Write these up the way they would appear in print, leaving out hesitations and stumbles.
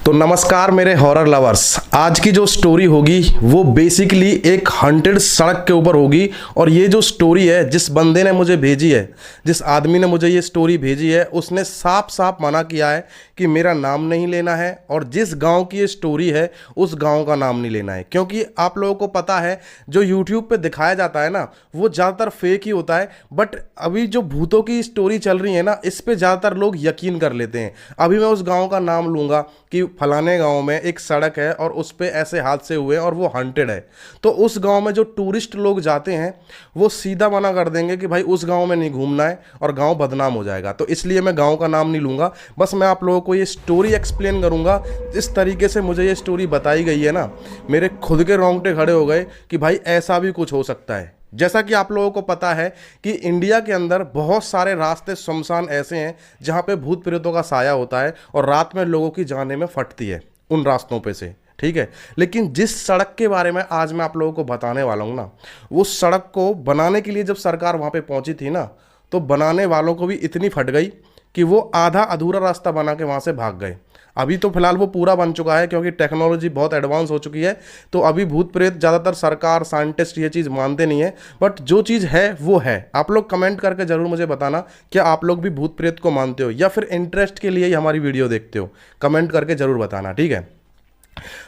तो नमस्कार मेरे हॉरर लवर्स। आज की जो स्टोरी होगी वो बेसिकली एक हॉन्टेड सड़क के ऊपर होगी। और ये जो स्टोरी है, जिस बंदे ने मुझे भेजी है, जिस आदमी ने मुझे ये स्टोरी भेजी है, उसने साफ साफ मना किया है कि मेरा नाम नहीं लेना है और जिस गांव की ये स्टोरी है उस गांव का नाम नहीं लेना है। क्योंकि आप लोगों को पता है जो यूट्यूब पे दिखाया जाता है ना, वो ज़्यादातर फेक ही होता है। बट अभी जो भूतों की स्टोरी चल रही है ना, इस पे ज़्यादातर लोग यकीन कर लेते हैं। अभी मैं उस गांव का नाम लूँगा कि फलाने गांव में एक सड़क है और उस पे ऐसे हादसे हुए और वो हॉन्टेड है, तो उस गांव में जो टूरिस्ट लोग जाते हैं वो सीधा मना कर देंगे कि भाई उस गांव में नहीं घूमना है और गांव बदनाम हो जाएगा। तो इसलिए मैं गांव का नाम नहीं लूँगा। बस मैं आप लोगों को ये स्टोरी एक्सप्लेन करूँगा। जिस तरीके से मुझे ये स्टोरी बताई गई है ना, मेरे खुद के रोंगटे खड़े हो गए कि भाई ऐसा भी कुछ हो सकता है। जैसा कि आप लोगों को पता है कि इंडिया के अंदर बहुत सारे रास्ते सुनसान ऐसे हैं जहाँ पे भूत प्रेतों का साया होता है और रात में लोगों की जानें में फटती है उन रास्तों पे से, ठीक है। लेकिन जिस सड़क के बारे में आज मैं आप लोगों को बताने वाला हूँ ना, वो सड़क को बनाने के लिए जब सरकार वहाँ पे पहुँची थी ना, तो बनाने वालों को भी इतनी फट गई कि वो आधा अधूरा रास्ता बना के वहाँ से भाग गए। अभी तो फिलहाल वो पूरा बन चुका है क्योंकि टेक्नोलॉजी बहुत एडवांस हो चुकी है। तो अभी भूत प्रेत ज़्यादातर सरकार, साइंटिस्ट ये चीज़ मानते नहीं है। बट जो चीज़ है वो है। आप लोग कमेंट करके ज़रूर मुझे बताना, क्या आप लोग भी भूत प्रेत को मानते हो या फिर इंटरेस्ट के लिए ही हमारी वीडियो देखते हो? कमेंट करके ज़रूर बताना, ठीक है।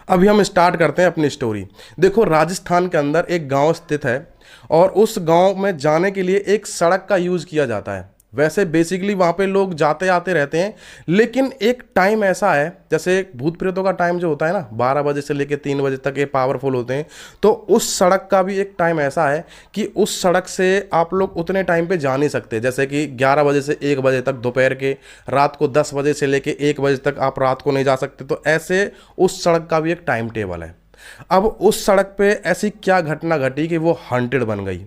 अभी हम स्टार्ट करते हैं अपनी स्टोरी। देखो, राजस्थान के अंदर एक गाँव स्थित है और उस गाँव में जाने के लिए एक सड़क का यूज़ किया जाता है। वैसे बेसिकली वहाँ पे लोग जाते आते रहते हैं, लेकिन एक टाइम ऐसा है, जैसे भूत प्रेतों का टाइम जो होता है ना, 12 बजे से लेकर 3 बजे तक ये पावरफुल होते हैं। तो उस सड़क का भी एक टाइम ऐसा है कि उस सड़क से आप लोग उतने टाइम पे जा नहीं सकते। जैसे कि 11 बजे से 1 बजे तक दोपहर के, रात को 10 बजे से लेकर 1 बजे तक आप रात को नहीं जा सकते। तो ऐसे उस सड़क का भी एक टाइम टेबल है। अब उस सड़क पे ऐसी क्या घटना घटी कि वो हॉन्टेड बन गई।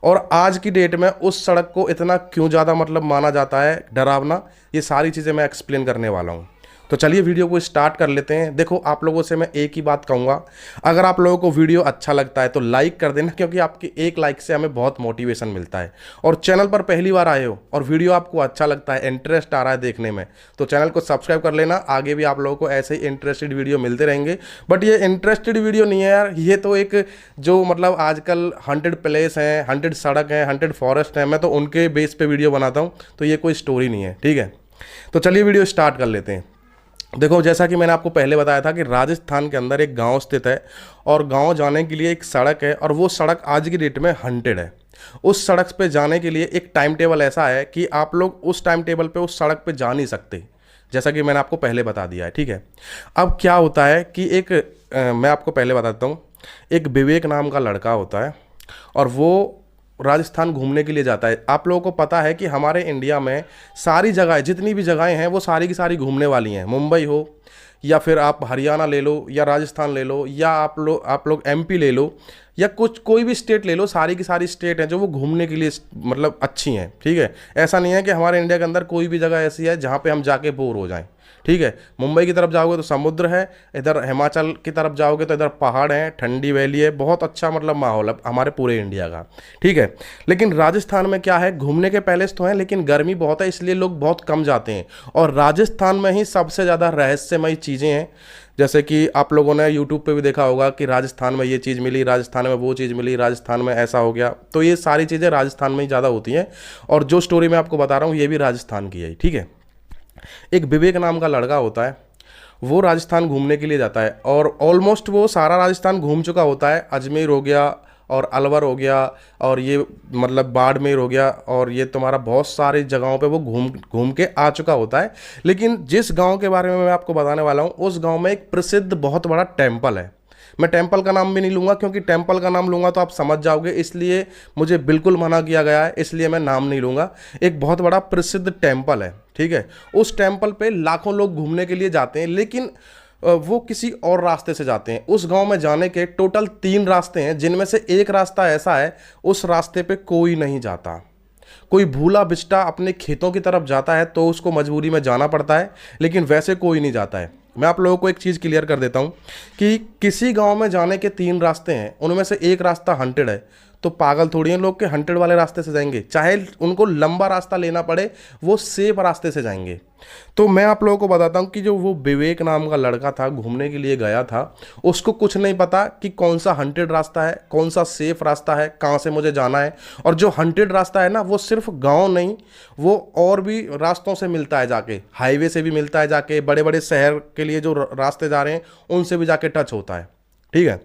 और आज की डेट में उस सड़क को इतना क्यों ज़्यादा माना जाता है डरावना, ये सारी चीज़ें मैं एक्सप्लेन करने वाला हूँ। तो चलिए वीडियो को स्टार्ट कर लेते हैं। देखो, आप लोगों से मैं एक ही बात कहूँगा, अगर आप लोगों को वीडियो अच्छा लगता है तो लाइक कर देना, क्योंकि आपकी एक लाइक से हमें बहुत मोटिवेशन मिलता है। और चैनल पर पहली बार आए हो और वीडियो आपको अच्छा लगता है, इंटरेस्ट आ रहा है देखने में, तो चैनल को सब्सक्राइब कर लेना। आगे भी आप लोगों को ऐसे ही इंटरेस्टेड वीडियो मिलते रहेंगे। बट ये इंटरेस्टेड वीडियो नहीं है यार, ये तो एक जो आजकल हॉन्टेड प्लेस हैं, हॉन्टेड सड़क हैं, हॉन्टेड फॉरेस्ट हैं, मैं तो उनके बेस पे वीडियो बनाता हूँ। तो ये कोई स्टोरी नहीं है, ठीक है। तो चलिए वीडियो स्टार्ट कर लेते हैं। देखो, जैसा कि मैंने आपको पहले बताया था कि राजस्थान के अंदर एक गांव स्थित है और गांव जाने के लिए एक सड़क है और वो सड़क आज की डेट में हॉन्टेड है। उस सड़क पे जाने के लिए एक टाइम टेबल ऐसा है कि आप लोग उस टाइम टेबल पे उस सड़क पे जा नहीं सकते, जैसा कि मैंने आपको पहले बता दिया है, ठीक है। अब क्या होता है कि मैं आपको पहले बताता हूँ, एक विवेक नाम का लड़का होता है और वो राजस्थान घूमने के लिए जाता है। आप लोगों को पता है कि हमारे इंडिया में सारी जगह, जितनी भी जगहें हैं वो सारी की सारी घूमने वाली हैं। मुंबई हो या फिर आप हरियाणा ले लो या राजस्थान ले लो या आप लोग एमपी ले लो या कोई भी स्टेट ले लो, सारी की सारी स्टेट हैं जो वो घूमने के लिए अच्छी हैं, ठीक है। ऐसा नहीं है कि हमारे इंडिया के अंदर कोई भी जगह ऐसी है जहाँ पे हम जाके बोर हो जाएं, ठीक है। मुंबई की तरफ जाओगे तो समुद्र है, इधर हिमाचल की तरफ जाओगे तो इधर पहाड़ हैं, ठंडी वैली है, बहुत अच्छा माहौल है हमारे पूरे इंडिया का, ठीक है। लेकिन राजस्थान में क्या है, घूमने के पैलेस तो हैं लेकिन गर्मी बहुत है, इसलिए लोग बहुत कम जाते हैं। और राजस्थान में ही सबसे ज़्यादा रहस्यमयी चीज़ें हैं। जैसे कि आप लोगों ने यूट्यूब पे भी देखा होगा कि राजस्थान में ये चीज़ मिली, राजस्थान में वो चीज़ मिली, राजस्थान में ऐसा हो गया। तो ये सारी चीज़ें राजस्थान में ही ज़्यादा होती हैं। और जो स्टोरी मैं आपको बता रहा हूँ ये भी राजस्थान की है, ठीक है। एक विवेक नाम का लड़का होता है, वो राजस्थान घूमने के लिए जाता है और ऑलमोस्ट वो सारा राजस्थान घूम चुका होता है। अजमेर हो गया और अलवर हो गया और ये बाड़मेर हो गया और ये तुम्हारा बहुत सारी जगहों पे वो घूम के आ चुका होता है। लेकिन जिस गांव के बारे में मैं आपको बताने वाला हूँ, उस गांव में एक प्रसिद्ध बहुत बड़ा टेम्पल है। मैं टेम्पल का नाम भी नहीं लूँगा क्योंकि टेम्पल का नाम लूँगा तो आप समझ जाओगे, इसलिए मुझे बिल्कुल मना किया गया है, इसलिए मैं नाम नहीं लूँगा। एक बहुत बड़ा प्रसिद्ध टेम्पल है, ठीक है। उस टेम्पल पे लाखों लोग घूमने के लिए जाते हैं, लेकिन वो किसी और रास्ते से जाते हैं। उस गांव में जाने के टोटल 3 रास्ते हैं, जिनमें से एक रास्ता ऐसा है उस रास्ते पे कोई नहीं जाता। कोई भूला बिस्टा अपने खेतों की तरफ जाता है तो उसको मजबूरी में जाना पड़ता है, लेकिन वैसे कोई नहीं जाता है। मैं आप लोगों को एक चीज़ क्लियर कर देता हूँ कि किसी गांव में जाने के 3 रास्ते हैं, उनमें से एक रास्ता हॉन्टेड है, तो पागल थोड़ी हैं लोग के हंटेड वाले रास्ते से जाएंगे, चाहे उनको लंबा रास्ता लेना पड़े वो सेफ रास्ते से जाएंगे। तो मैं आप लोगों को बताता हूँ कि जो वो विवेक नाम का लड़का था, घूमने के लिए गया था, उसको कुछ नहीं पता कि कौन सा हंटेड रास्ता है, कौन सा सेफ रास्ता है, कहाँ से मुझे जाना है। और जो हंटेड रास्ता है ना, वो सिर्फ गांव नहीं, वो और भी रास्तों से मिलता है जाके, हाईवे से भी मिलता है जाके, बड़े बड़े शहर के लिए जो रास्ते जा रहे हैं उनसे भी जाके टच होता है। ठीक है,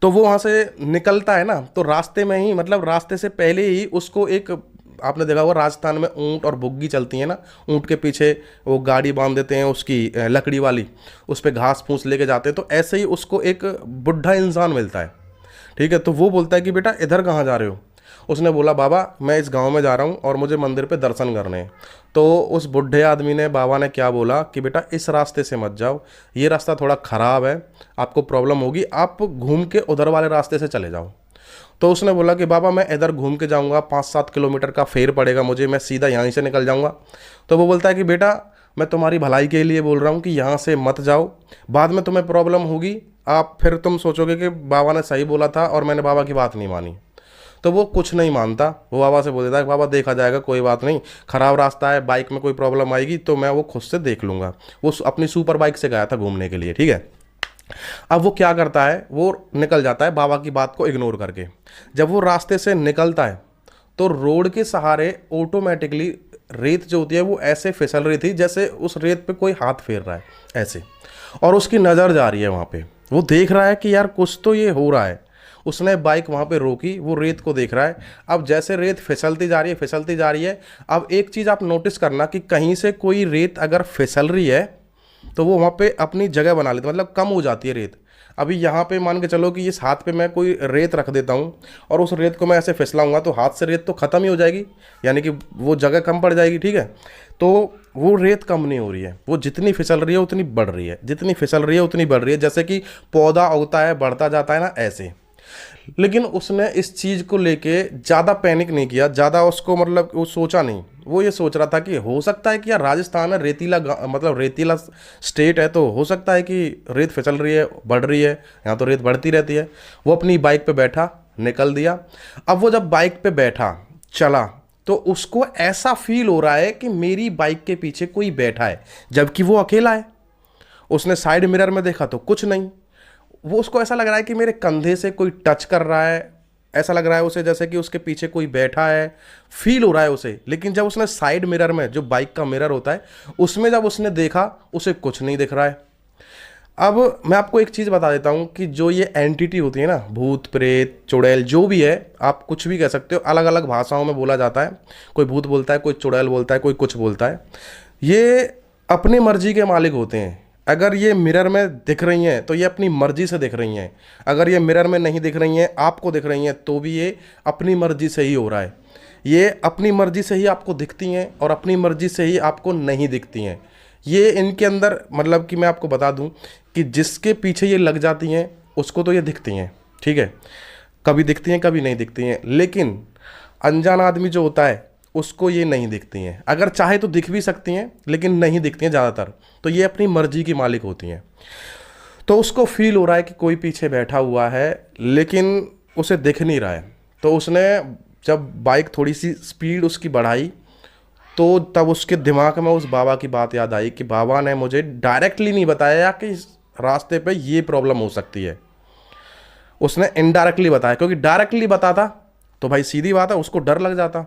तो वो वहाँ से निकलता है ना, तो रास्ते में ही, मतलब रास्ते से पहले ही उसको एक, आपने देखा होगा राजस्थान में ऊंट और बुग्गी चलती है ना, ऊंट के पीछे वो गाड़ी बांध देते हैं उसकी लकड़ी वाली, उस पर घास फूस लेके जाते हैं, तो ऐसे ही उसको एक बुढ़ा इंसान मिलता है। ठीक है, तो वो बोलता है कि बेटा इधर कहाँ जा रहे हो। उसने बोला बाबा मैं इस गांव में जा रहा हूँ और मुझे मंदिर पे दर्शन करने हैं। तो उस बुढ़े आदमी ने, बाबा ने क्या बोला कि बेटा इस रास्ते से मत जाओ, ये रास्ता थोड़ा ख़राब है, आपको प्रॉब्लम होगी, आप घूम के उधर वाले रास्ते से चले जाओ। तो उसने बोला कि बाबा मैं इधर घूम के जाऊँगा, 5-7 किलोमीटर का फेर पड़ेगा मुझे, मैं सीधा यहीं से निकल जाऊँगा। तो वो बोलता है कि बेटा मैं तुम्हारी भलाई के लिए बोल रहा हूँ कि यहाँ से मत जाओ, बाद में तुम्हें प्रॉब्लम होगी, आप फिर तुम सोचोगे कि बाबा ने सही बोला था और मैंने बाबा की बात नहीं मानी। तो वो कुछ नहीं मानता, वो बाबा से बोल देता है बाबा देखा जाएगा, कोई बात नहीं, ख़राब रास्ता है, बाइक में कोई प्रॉब्लम आएगी तो मैं वो खुद से देख लूँगा। वो अपनी सुपर बाइक से गया था घूमने के लिए। ठीक है, अब वो क्या करता है, वो निकल जाता है बाबा की बात को इग्नोर करके। जब वो रास्ते से निकलता है तो रोड के सहारे ऑटोमेटिकली रेत जो होती है वो ऐसे फिसल रही थी जैसे उस रेत पे कोई हाथ फेर रहा है ऐसे, और उसकी नज़र जा रही है वहाँ पे, वो देख रहा है कि यार कुछ तो ये हो रहा है। उसने बाइक वहाँ पे रोकी, वो रेत को देख रहा है। अब जैसे रेत फिसलती जा रही है, फिसलती जा रही है, अब एक चीज़ आप नोटिस करना कि कहीं से कोई रेत अगर फिसल रही है तो वो वहाँ पे अपनी जगह बना लेती है, मतलब कम हो जाती है रेत। अभी यहाँ पे मान के चलो कि इस हाथ पे मैं कोई रेत रख देता हूँ और उस रेत को मैं ऐसे फिसलाऊंगा तो हाथ से रेत तो ख़त्म ही हो जाएगी, यानी कि वो जगह कम पड़ जाएगी। ठीक है, तो वो रेत कम नहीं हो रही है, वो जितनी फिसल रही है उतनी बढ़ रही है, जितनी फिसल रही है उतनी बढ़ रही है, जैसे कि पौधा उगता है बढ़ता जाता है ना, ऐसे। लेकिन उसने इस चीज़ को लेके ज़्यादा पैनिक नहीं किया, ज़्यादा उसको मतलब वो सोचा नहीं। वो ये सोच रहा था कि हो सकता है कि यार राजस्थान है, रेतीला मतलब रेतीला स्टेट है, तो हो सकता है कि रेत फिसल रही है, बढ़ रही है, यहाँ तो रेत बढ़ती रहती है। वो अपनी बाइक पे बैठा, निकल दिया। अब वो जब बाइक पे बैठा चला तो उसको ऐसा फील हो रहा है कि मेरी बाइक के पीछे कोई बैठा है, जबकि वो अकेला है। उसने साइड मिरर में देखा तो कुछ नहीं, वो उसको ऐसा लग रहा है कि मेरे कंधे से कोई टच कर रहा है, ऐसा लग रहा है उसे जैसे कि उसके पीछे कोई बैठा है, फील हो रहा है उसे। लेकिन जब उसने साइड मिरर में, जो बाइक का मिरर होता है, उसमें जब उसने देखा उसे कुछ नहीं दिख रहा है। अब मैं आपको एक चीज़ बता देता हूँ कि जो ये एंटिटी होती है ना, भूत प्रेत चुड़ैल जो भी है, आप कुछ भी कह सकते हो, अलग अलग भाषाओं में बोला जाता है। कोई भूत बोलता है, कोई चुड़ैल बोलता है, कोई कुछ बोलता है। ये अपनी मर्जी के मालिक होते हैं। अगर ये मिरर में दिख रही हैं तो ये अपनी मर्जी से दिख रही हैं, अगर ये मिरर में नहीं दिख रही हैं, आपको दिख रही हैं, तो भी ये अपनी मर्जी से ही हो रहा है। ये अपनी मर्जी से ही आपको दिखती हैं और अपनी मर्जी से ही आपको नहीं दिखती हैं। ये इनके अंदर, मतलब कि मैं आपको बता दूं कि जिसके पीछे ये लग जाती हैं उसको तो ये दिखती हैं, ठीक है, कभी दिखती हैं कभी नहीं दिखती हैं। लेकिन अनजान आदमी जो होता है उसको ये नहीं दिखती हैं। अगर चाहे तो दिख भी सकती हैं लेकिन नहीं दिखती हैं ज़्यादातर, तो ये अपनी मर्जी की मालिक होती हैं। तो उसको फील हो रहा है कि कोई पीछे बैठा हुआ है लेकिन उसे दिख नहीं रहा है। तो उसने जब बाइक थोड़ी सी स्पीड उसकी बढ़ाई तो तब उसके दिमाग में उस बाबा की बात याद आई कि बाबा ने मुझे डायरेक्टली नहीं बताया कि इस रास्ते पे ये प्रॉब्लम हो सकती है, उसने इनडायरेक्टली बताया। क्योंकि डायरेक्टली बताता तो भाई सीधी बात है उसको डर लग जाता,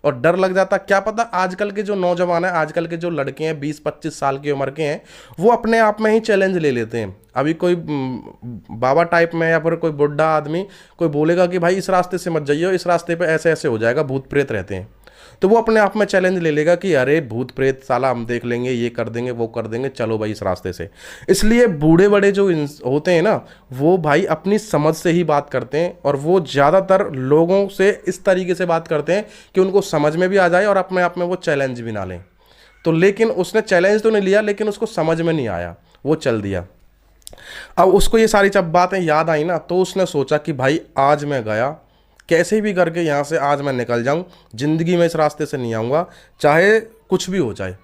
और डर लग जाता, क्या पता आजकल के जो नौजवान हैं, आजकल के जो लड़के हैं 20-25 साल की उम्र के हैं, वो अपने आप में ही चैलेंज ले लेते हैं। अभी कोई बाबा टाइप में या फिर कोई बुढ़ा आदमी कोई बोलेगा कि भाई इस रास्ते से मत जाइए, इस रास्ते पे ऐसे ऐसे हो जाएगा, भूत प्रेत रहते हैं, तो वो अपने आप में चैलेंज ले लेगा कि अरे भूत प्रेत साला हम देख लेंगे, ये कर देंगे वो कर देंगे, चलो भाई इस रास्ते से। इसलिए बूढ़े बड़े जो होते हैं ना, वो भाई अपनी समझ से ही बात करते हैं, और वो ज़्यादातर लोगों से इस तरीके से बात करते हैं कि उनको समझ में भी आ जाए और अपने आप में वो चैलेंज भी ना लें। तो लेकिन उसने चैलेंज तो नहीं लिया, लेकिन उसको समझ में नहीं आया, वो चल दिया। अब उसको ये सारी जब बातें याद आई ना, तो उसने सोचा कि भाई आज मैं गया, कैसे भी करके यहाँ से आज मैं निकल जाऊँ, ज़िंदगी में इस रास्ते से नहीं आऊँगा, चाहे कुछ भी हो जाए।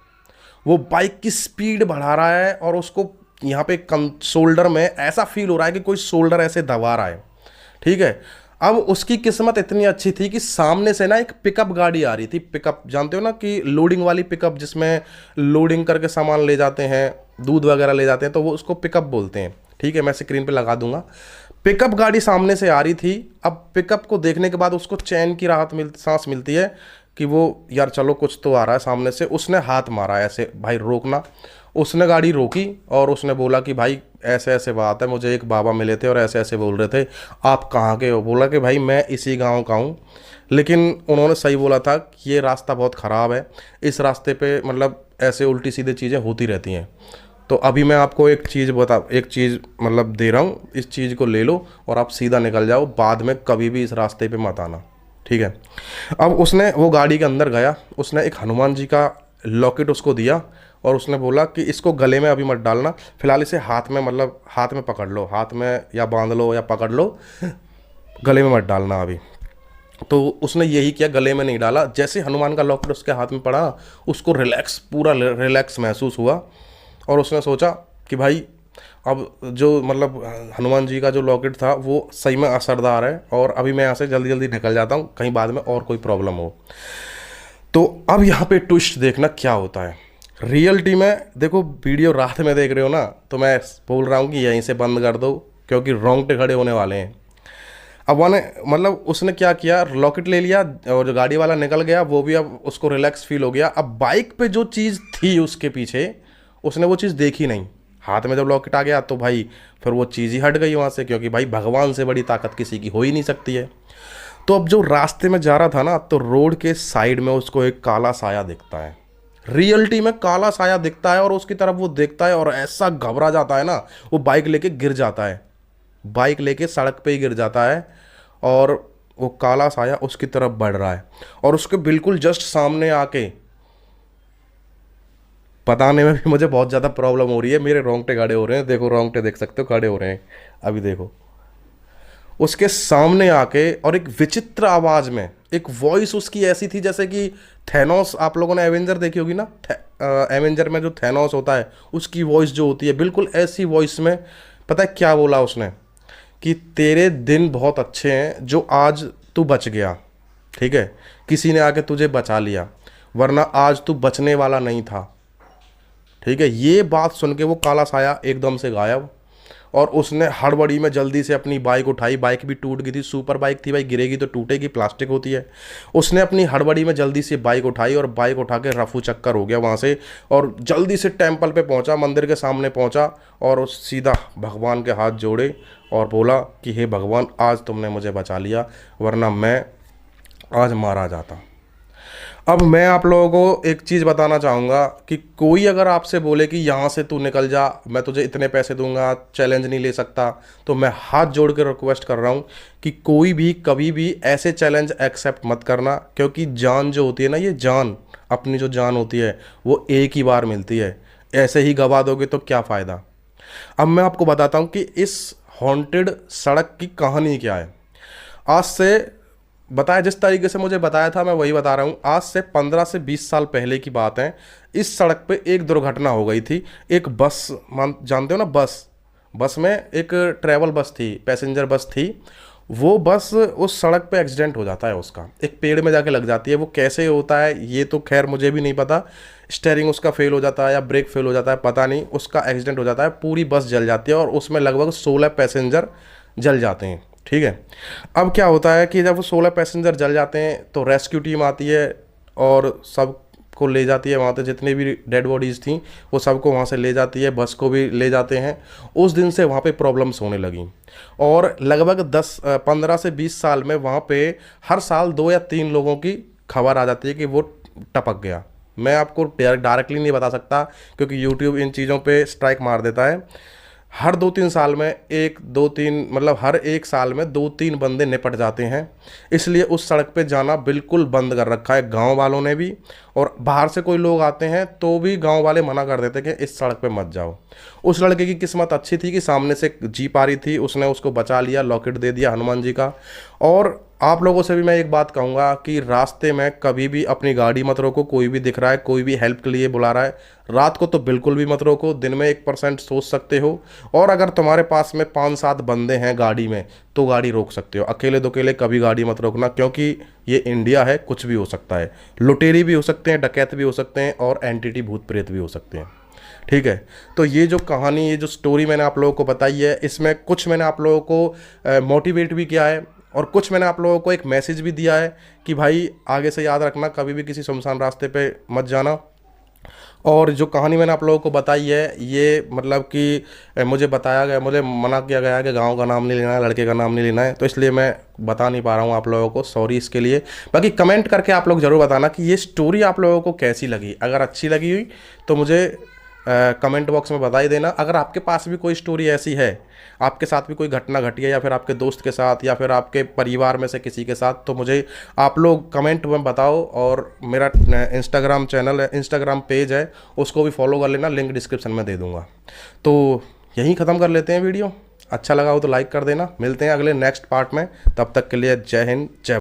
वो बाइक की स्पीड बढ़ा रहा है और उसको यहाँ पे शोल्डर में ऐसा फील हो रहा है कि कोई शोल्डर ऐसे दबा रहा है, ठीक है। अब उसकी किस्मत इतनी अच्छी थी कि सामने से ना एक पिकअप गाड़ी आ रही थी। पिकअप जानते हो ना कि लोडिंग वाली पिकअप, जिसमें लोडिंग करके सामान ले जाते हैं, दूध वगैरह ले जाते हैं, तो वो उसको पिकअप बोलते हैं। ठीक है, मैं स्क्रीन पे लगा दूंगा। पिकअप गाड़ी सामने से आ रही थी। अब पिकअप को देखने के बाद उसको चैन की सांस मिलती है कि वो यार चलो कुछ तो आ रहा है सामने से। उसने हाथ मारा ऐसे, भाई रोकना। उसने गाड़ी रोकी और उसने बोला कि भाई ऐसे ऐसे बात है, मुझे एक बाबा मिले थे और ऐसे ऐसे बोल रहे थे, आप कहाँ के हो? बोला कि भाई मैं इसी गांव का हूँ। लेकिन उन्होंने सही बोला था कि ये रास्ता बहुत ख़राब है, इस रास्ते पे मतलब ऐसे उल्टी सीधी चीज़ें होती रहती हैं। तो अभी मैं आपको एक चीज़ मतलब दे रहा हूँ, इस चीज़ को ले लो और आप सीधा निकल जाओ, बाद में कभी भी इस रास्ते पे मत आना। ठीक है। अब उसने वो गाड़ी के अंदर गया, उसने एक हनुमान जी का लॉकेट उसको दिया और उसने बोला कि इसको गले में अभी मत डालना, फिलहाल इसे हाथ में, मतलब हाथ में पकड़ लो, हाथ में या बांध लो या पकड़ लो, गले में मत डालना अभी। तो उसने यही किया, गले में नहीं डाला। जैसे हनुमान का लॉकेट उसके हाथ में पड़ा, उसको पूरा रिलैक्स महसूस हुआ और उसने सोचा कि भाई अब जो मतलब हनुमान जी का जो लॉकेट था वो सही में असरदार है और अभी मैं यहाँ से जल्दी जल्दी निकल जाता हूँ, कहीं बाद में और कोई प्रॉब्लम हो। तो अब यहाँ पे ट्विस्ट देखना क्या होता है रियलिटी में। देखो वीडियो रात में देख रहे हो ना, तो मैं बोल रहा हूँ कि यहीं से बंद कर दो, क्योंकि रोंगटे खड़े होने वाले हैं। अब मतलब उसने क्या किया, लॉकेट ले लिया और जो गाड़ी वाला निकल गया, वो भी अब उसको रिलैक्स फील हो गया। अब बाइक पे जो चीज़ थी उसके पीछे, उसने वो चीज़ देखी नहीं। हाथ में जब लॉकेट आ गया तो भाई फिर वो चीज़ ही हट गई वहाँ से, क्योंकि भाई भगवान से बड़ी ताकत किसी की हो ही नहीं सकती है। तो अब जो रास्ते में जा रहा था ना, तो रोड के साइड में उसको एक काला साया दिखता है। रियलिटी में काला साया दिखता है और उसकी तरफ वो देखता है और ऐसा घबरा जाता है ना, वो बाइक लेके गिर जाता है, बाइक लेके सड़क पे ही गिर जाता है। और वो काला साया उसकी तरफ बढ़ रहा है और उसके बिल्कुल जस्ट सामने आके, बताने में भी मुझे बहुत ज़्यादा प्रॉब्लम हो रही है, मेरे रोंगटे खड़े हो रहे हैं। देखो रोंगटे देख सकते हो खड़े हो रहे हैं अभी। देखो उसके सामने आके और एक विचित्र आवाज़ में, एक वॉइस उसकी ऐसी थी जैसे कि थैनोस, आप लोगों ने एवेंजर देखी होगी ना, एवेंजर में जो थैनोस होता है उसकी वॉइस जो होती है, बिल्कुल ऐसी वॉइस में। पता है क्या बोला उसने? कि तेरे दिन बहुत अच्छे हैं जो आज तू बच गया। ठीक है, किसी ने आके तुझे बचा लिया, वरना आज तू बचने वाला नहीं था। ठीक है, ये बात सुन के वो काला साया एकदम से गायब और उसने हड़बड़ी में जल्दी से अपनी बाइक उठाई। बाइक भी टूट गई थी, सुपर बाइक थी भाई, गिरेगी तो टूटेगी, प्लास्टिक होती है। उसने अपनी हड़बड़ी में जल्दी से बाइक उठाई और बाइक उठा के रफू चक्कर हो गया वहाँ से, और जल्दी से टेम्पल पे पहुँचा, मंदिर के सामने पहुँचा और उस सीधा भगवान के हाथ जोड़े और बोला कि हे भगवान, आज तुमने मुझे बचा लिया, वरना मैं आज मारा जाता। अब मैं आप लोगों को एक चीज़ बताना चाहूँगा कि कोई अगर आपसे बोले कि यहाँ से तू निकल जा, मैं तुझे इतने पैसे दूंगा, चैलेंज नहीं ले सकता, तो मैं हाथ जोड़ कर रिक्वेस्ट कर रहा हूँ कि कोई भी कभी भी ऐसे चैलेंज एक्सेप्ट मत करना। क्योंकि जान जो होती है ना, ये जान, अपनी जो जान होती है वो एक ही बार मिलती है, ऐसे ही गवा दोगे तो क्या फ़ायदा। अब मैं आपको बताता हूँ कि इस हॉन्टेड सड़क की कहानी क्या है। आज से बताया, जिस तरीके से मुझे बताया था मैं वही बता रहा हूँ। आज से 15 से 20 साल पहले की बात है। इस सड़क पे एक दुर्घटना हो गई थी। एक बस, जानते हो ना, बस में एक ट्रैवल बस थी, पैसेंजर बस थी। वो बस उस सड़क पे एक्सीडेंट हो जाता है उसका, एक पेड़ में जाके लग जाती है। वो कैसे होता है ये तो खैर मुझे भी नहीं पता। स्टीयरिंग उसका फेल हो जाता है या ब्रेक फेल हो जाता है, पता नहीं, उसका एक्सीडेंट हो जाता है, पूरी बस जल जाती है और उसमें लगभग 16 पैसेंजर जल जाते हैं। ठीक है, अब क्या होता है कि जब वो 16 पैसेंजर जल जाते हैं तो रेस्क्यू टीम आती है और सब को ले जाती है। वहाँ पे जितनी भी डेड बॉडीज़ थी वो सबको वहाँ से ले जाती है, बस को भी ले जाते हैं। उस दिन से वहाँ पे प्रॉब्लम्स होने लगी और लगभग 15 से 20 साल में वहाँ पे हर साल 2 या 3 लोगों की खबर आ जाती है कि वो टपक गया। मैं आपको डायरेक्टली नहीं बता सकता क्योंकि यूट्यूब इन चीज़ों पर स्ट्राइक मार देता है। हर 2-3 साल में मतलब हर एक साल में 2-3 बंदे निपट जाते हैं। इसलिए उस सड़क पे जाना बिल्कुल बंद कर रखा है गांव वालों ने भी, और बाहर से कोई लोग आते हैं तो भी गांव वाले मना कर देते कि इस सड़क पे मत जाओ। उस लड़के की किस्मत अच्छी थी कि सामने से जीप आ रही थी, उसने उसको बचा लिया, लॉकेट दे दिया हनुमान जी का। और आप लोगों से भी मैं एक बात कहूँगा कि रास्ते में कभी भी अपनी गाड़ी मत रोको। कोई भी दिख रहा है, कोई भी हेल्प के लिए बुला रहा है, रात को तो बिल्कुल भी मत रोको। दिन में 1% सोच सकते हो, और अगर तुम्हारे पास में 5-7 बंदे हैं गाड़ी में तो गाड़ी रोक सकते हो। अकेले दुकेले कभी गाड़ी मत रोकना, क्योंकि ये इंडिया है, कुछ भी हो सकता है। लुटेरी भी हो सकते हैं, डकैत भी हो सकते हैं, और एंटिटी भूत प्रेत भी हो सकते हैं। ठीक है, तो ये जो कहानी, ये जो स्टोरी मैंने आप लोगों को बताई है, इसमें कुछ मैंने आप लोगों को मोटिवेट भी किया है, और कुछ मैंने आप लोगों को एक मैसेज भी दिया है कि भाई आगे से याद रखना, कभी भी किसी सुनसान रास्ते पे मत जाना। और जो कहानी मैंने आप लोगों को बताई है, ये मतलब कि मुझे बताया गया, मुझे मना किया गया है कि गांव का नाम नहीं लेना है, लड़के का नाम नहीं लेना है, तो इसलिए मैं बता नहीं पा रहा हूँ आप लोगों को, सॉरी इसके लिए। बाकी कमेंट करके आप लोग ज़रूर बताना कि ये स्टोरी आप लोगों को कैसी लगी। अगर अच्छी लगी हुई तो मुझे कमेंट बॉक्स में बता ही देना। अगर आपके पास भी कोई स्टोरी ऐसी है, आपके साथ भी कोई घटना घटी है, या फिर आपके दोस्त के साथ, या फिर आपके परिवार में से किसी के साथ, तो मुझे आप लोग कमेंट में बताओ। और मेरा इंस्टाग्राम चैनल है, इंस्टाग्राम पेज है, उसको भी फॉलो कर लेना, लिंक डिस्क्रिप्शन में दे दूँगा। तो यहीं ख़त्म कर लेते हैं वीडियो। अच्छा लगा हो तो लाइक कर देना। मिलते हैं अगले नेक्स्ट पार्ट में, तब तक के लिए जय हिंद, जय